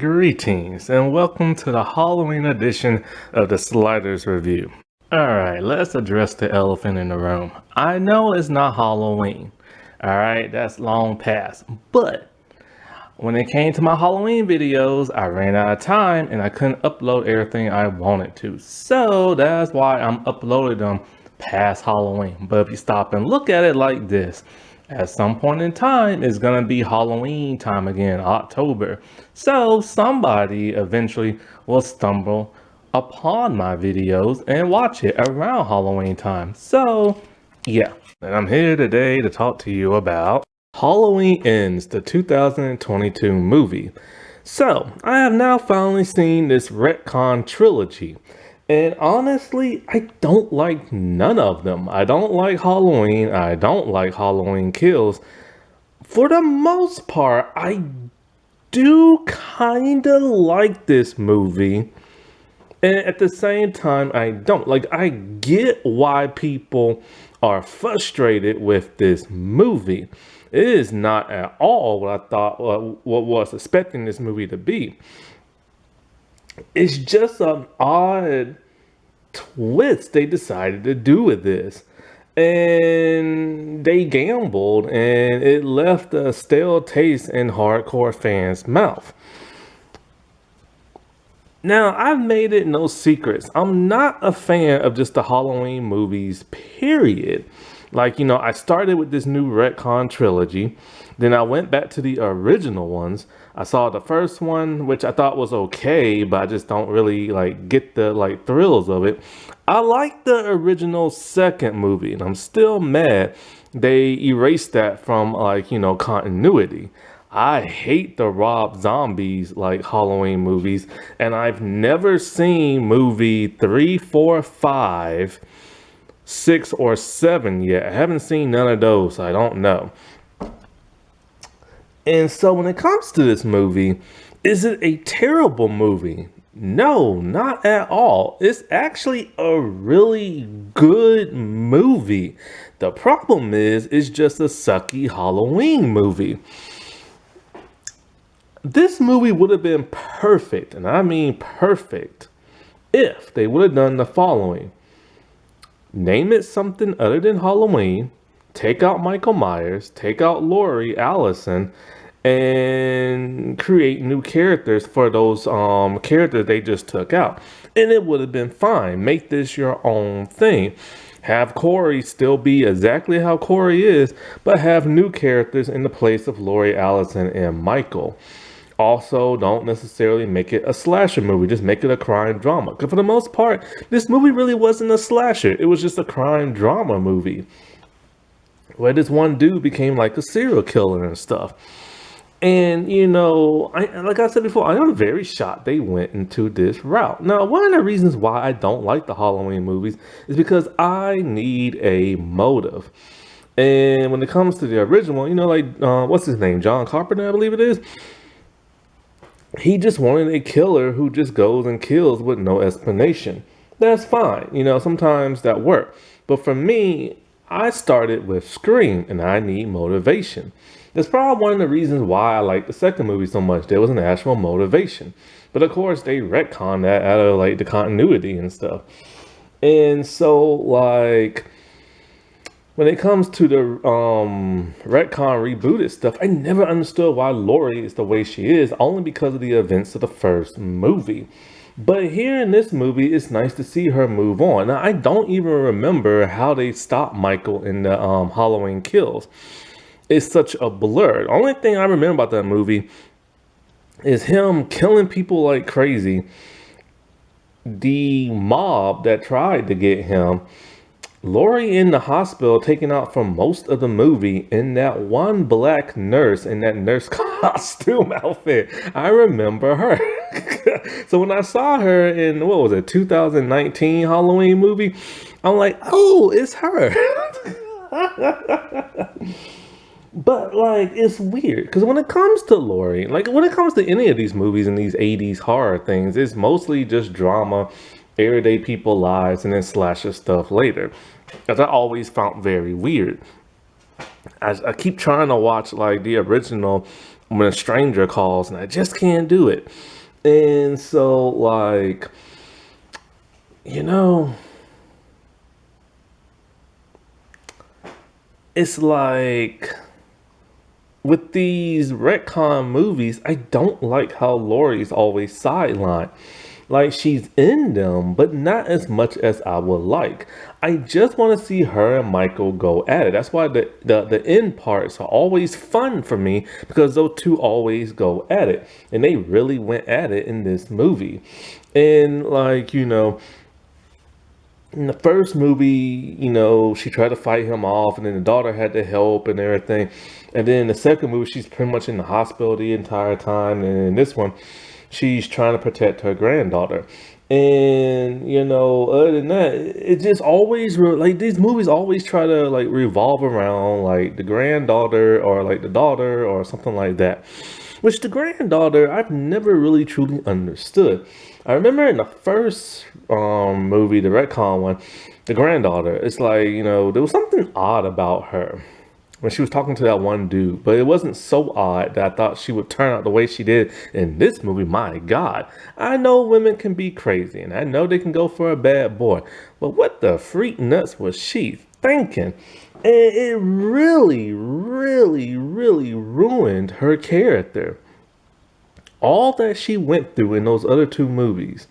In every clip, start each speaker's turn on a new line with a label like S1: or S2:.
S1: Greetings and welcome to the Halloween edition of the Sliders Review. Alright, let's address the elephant in the room. I know it's not Halloween. Alright, that's long past. But when it came to my Halloween videos, I ran out of time and I couldn't upload everything I wanted to. So that's why I'm uploading them past Halloween. But if you stop and look at it like this, at some point in time, it's gonna be Halloween time again, October. So somebody eventually will stumble upon my videos and watch it around Halloween time. So yeah, and I'm here today to talk to you about Halloween Ends, the 2022 movie. So I have now finally seen this retcon trilogy. And honestly, I don't like none of them. I don't like Halloween. I don't like Halloween Kills. For the most part, I do kind of like this movie. And at the same time, I don't. Like, I get why people are frustrated with this movie. It is not at all what I thought, what was expecting this movie to be. It's just an odd twist they decided to do with this. And they gambled and it left a stale taste in hardcore fans' mouth. Now, I've made it no secrets. I'm not a fan of just the Halloween movies, period. Like, I started with this new retcon trilogy. Then I went back to the original ones. I saw the first one, which I thought was okay, but I just don't really get the thrills of it. I like the original second movie, and I'm still mad they erased that from continuity. I hate the Rob Zombies Halloween movies, and I've never seen movie 3, 4, 5, 6, or 7 yet. I haven't seen none of those, so I don't know. And so when it comes to this movie, is it a terrible movie? No, not at all. It's actually a really good movie. The problem is, it's just a sucky Halloween movie. This movie would have been perfect, and I mean perfect, if they would have done the following. Name it something other than Halloween. Take out Michael Myers, take out Lori Allison, and create new characters for those characters they just took out. And it would have been fine. Make this your own thing. Have Corey still be exactly how Corey is, but have new characters in the place of Lori Allison and Michael. Also, don't necessarily make it a slasher movie. Just make it a crime drama. Because for the most part, this movie really wasn't a slasher. It was just a crime drama movie, where this one dude became like a serial killer and stuff. And, like I said before, I am very shocked they went into this route. Now, one of the reasons why I don't like the Halloween movies is because I need a motive. And when it comes to the original, what's his name? John Carpenter, I believe it is. He just wanted a killer who just goes and kills with no explanation. That's fine. Sometimes that works. But for me, I started with Scream, and I need motivation. That's probably one of the reasons why I like the second movie so much. There was an actual motivation. But of course, they retconned that out of the continuity and stuff. And so, when it comes to the retcon rebooted stuff, I never understood why Lori is the way she is, only because of the events of the first movie. But here in this movie, it's nice to see her move on. Now, I don't even remember how they stopped Michael in the Halloween Kills. It's such a blur. The only thing I remember about that movie is him killing people like crazy. The mob that tried to get him, Lori in the hospital taken out for most of the movie, and that one black nurse in that nurse costume outfit. I remember her. So when I saw her in, 2019 Halloween movie, I'm like, oh, it's her. But it's weird because when it comes to Lori, when it comes to any of these movies and these 80s horror things, it's mostly just drama, everyday people lives, and then slasher stuff later. As I always found very weird. I keep trying to watch the original when a stranger calls, and I just can't do it. And so, like, you know, it's like with these retcon movies, I don't like how Laurie's always sidelined. Like she's in them, but not as much as I would like. I just want to see her and Michael go at it. That's why the end parts are always fun for me because those two always go at it. And they really went at it in this movie. And like, in the first movie, she tried to fight him off, and then the daughter had to help and everything. And then in the second movie, she's pretty much in the hospital the entire time. And in this one, she's trying to protect her granddaughter. And other than that, it just always like these movies always try to like revolve around like the granddaughter or like the daughter or something like that. Which the granddaughter, I've never really truly understood. I remember in the first movie, the retcon one, the granddaughter, it's like, there was something odd about her when she was talking to that one dude, but it wasn't so odd that I thought she would turn out the way she did in this movie. My God, I know women can be crazy and I know they can go for a bad boy, but what the freak nuts was she thinking? And it really, really, really ruined her character. All that she went through in those other two movies,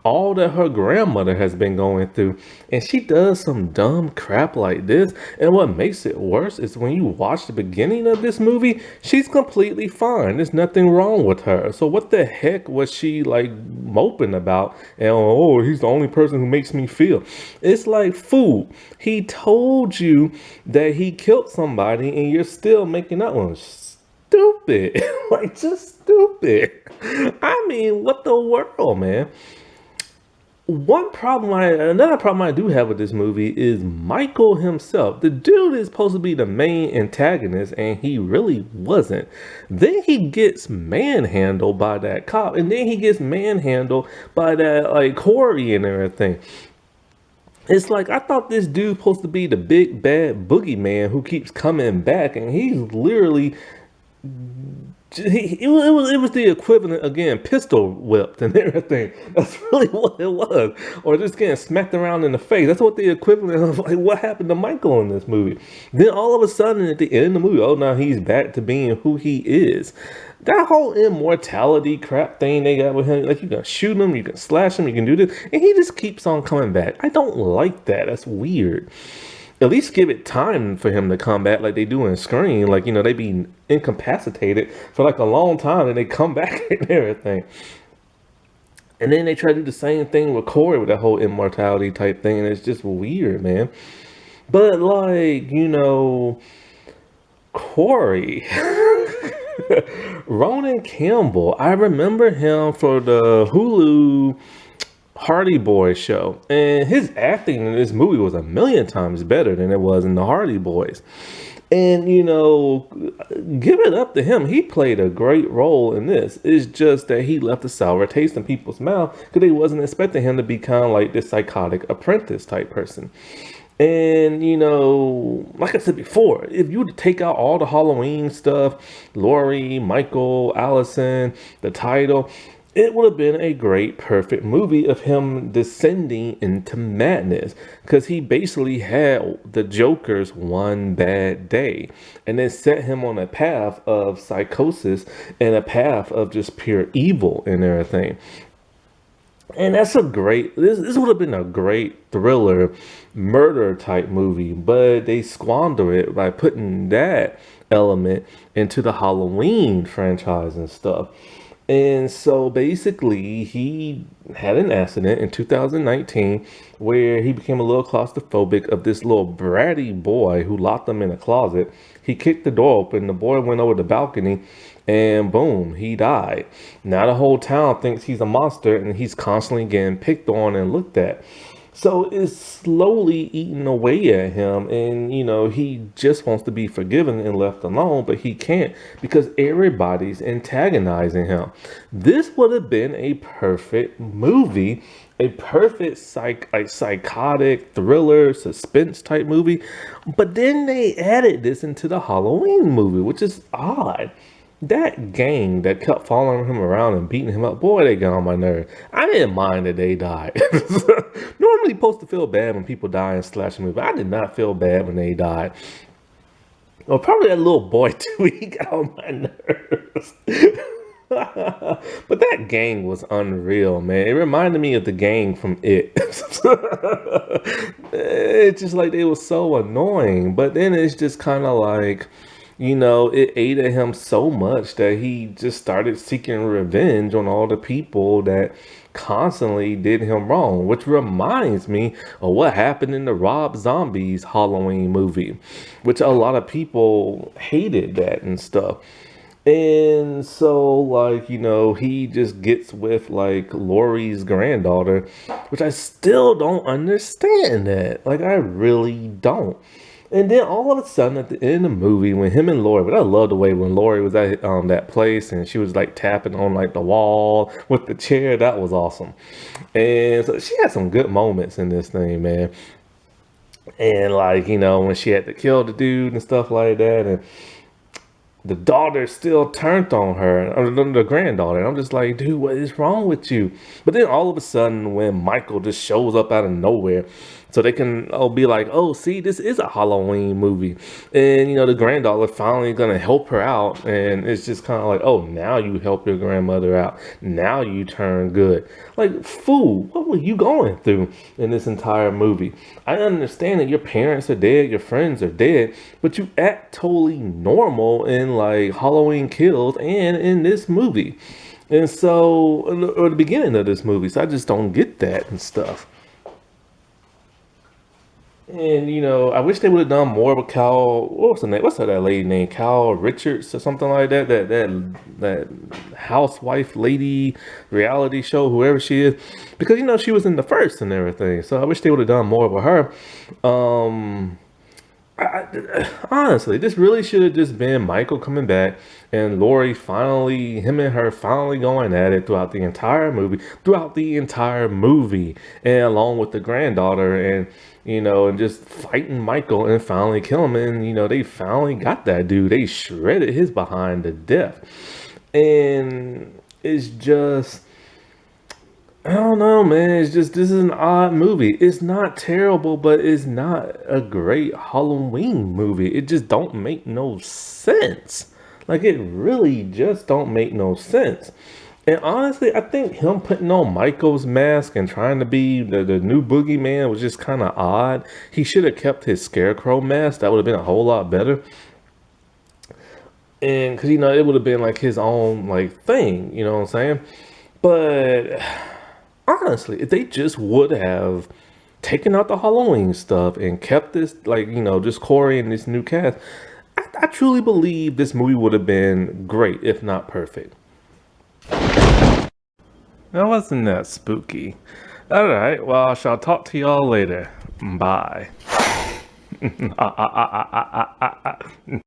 S1: all that her grandmother has been going through, and she does some dumb crap like this. And what makes it worse is when you watch the beginning of this movie, she's completely fine. There's nothing wrong with her. So what the heck was she like moping about? And oh, he's the only person who makes me feel. It's like, fool, he told you that he killed somebody and you're still making that one stupid. Like, just stupid. I mean, what the world, man? Another problem I do have with this movie is Michael himself. The dude is supposed to be the main antagonist, and he really wasn't. Then he gets manhandled by that cop, and then he gets manhandled by that like Corey and everything. It's like I thought this dude's supposed to be the big bad boogeyman who keeps coming back, and he's literally it was the equivalent again, pistol whipped and everything. That's really what it was, or just getting smacked around in the face. That's what the equivalent of like what happened to Michael in this movie. Then all of a sudden at the end of the movie, oh, now he's back to being who he is. That whole immortality crap thing they got with him, like you can shoot him, you can slash him, you can do this, and he just keeps on coming back. I don't like that. That's weird. At least give it time for him to come back like they do in Scream. Like, they be incapacitated for like a long time and they come back and everything. And then they try to do the same thing with Corey with that whole immortality type thing. And it's just weird, man. But like, Corey, Ronan Campbell, I remember him for the Hulu Hardy Boys show, and his acting in this movie was a million times better than it was in the Hardy Boys. And give it up to him. He played a great role in this. It's just that he left a sour taste in people's mouth because they wasn't expecting him to be kind of like this psychotic apprentice type person. And like I said before, if you were to take out all the Halloween stuff, Laurie, Michael, Allison, the title, it would have been a great, perfect movie of him descending into madness because he basically had the Joker's one bad day and then set him on a path of psychosis and a path of just pure evil and everything. And this would have been a great thriller, murder type movie, but they squander it by putting that element into the Halloween franchise and stuff. And so basically, he had an accident in 2019 where he became a little claustrophobic of this little bratty boy who locked him in a closet. He kicked the door open, the boy went over the balcony, and boom, he died. Now the whole town thinks he's a monster and he's constantly getting picked on and looked at. So it's slowly eating away at him, and he just wants to be forgiven and left alone, but he can't because everybody's antagonizing him. This would have been a perfect movie, a perfect psychotic thriller suspense type movie, but then they added this into the Halloween movie, which is odd. that gang that kept following him around and beating him up, boy, they got on my nerve. I didn't mind that they died. Normally, you're supposed to feel bad when people die in slasher movies, but I did not feel bad when they died. Well, probably that little boy too. He got on my nerves. But that gang was unreal, man. It reminded me of the gang from It. It's just like they were so annoying. But then it's just kind of like, it ate at him so much that he just started seeking revenge on all the people that constantly did him wrong, which reminds me of what happened in the Rob Zombies Halloween movie, which a lot of people hated that and stuff. And so, like, he just gets with, like, Laurie's granddaughter, which I still don't understand that. Like, I really don't. And then all of a sudden, at the end of the movie, when him and Laurie, but I love the way when Laurie was at that place and she was like tapping on like the wall with the chair, that was awesome. And so she had some good moments in this thing, man. And like, when she had to kill the dude and stuff like that, and the daughter still turned on her, or the granddaughter. And I'm just like, dude, what is wrong with you? But then all of a sudden, when Michael just shows up out of nowhere, so they can be like, oh, see, this is a Halloween movie. And, the granddaughter finally going to help her out. And it's just kind of like, oh, now you help your grandmother out. Now you turn good. Like, fool, what were you going through in this entire movie? I understand that your parents are dead, your friends are dead, but you act totally normal in like Halloween Kills and in this movie. And so, or the beginning of this movie. So I just don't get that and stuff. And I wish they would have done more with Cal. What's the name? What's that lady name? Cal Richards or something like that. That housewife lady reality show, whoever she is, because she was in the first and everything. So I wish they would have done more with her. Honestly, this really should have just been Michael coming back and Laurie finally, him and her finally going at it throughout the entire movie, and along with the granddaughter, and and just fighting Michael and finally kill him. And they finally got that dude. They shredded his behind to death. And it's just, I don't know, man. It's just, this is an odd movie. It's not terrible, but it's not a great Halloween movie. It just don't make no sense. Like, it really just don't make no sense. And honestly, I think him putting on Michael's mask and trying to be the new boogeyman was just kind of odd. He should have kept his scarecrow mask. That would have been a whole lot better. And because, it would have been like his own like thing, you know what I'm saying? But honestly, if they just would have taken out the Halloween stuff and kept this, like, just Corey and this new cast, I truly believe this movie would have been great, if not perfect. That wasn't that spooky. Alright, well, I shall talk to y'all later. Bye.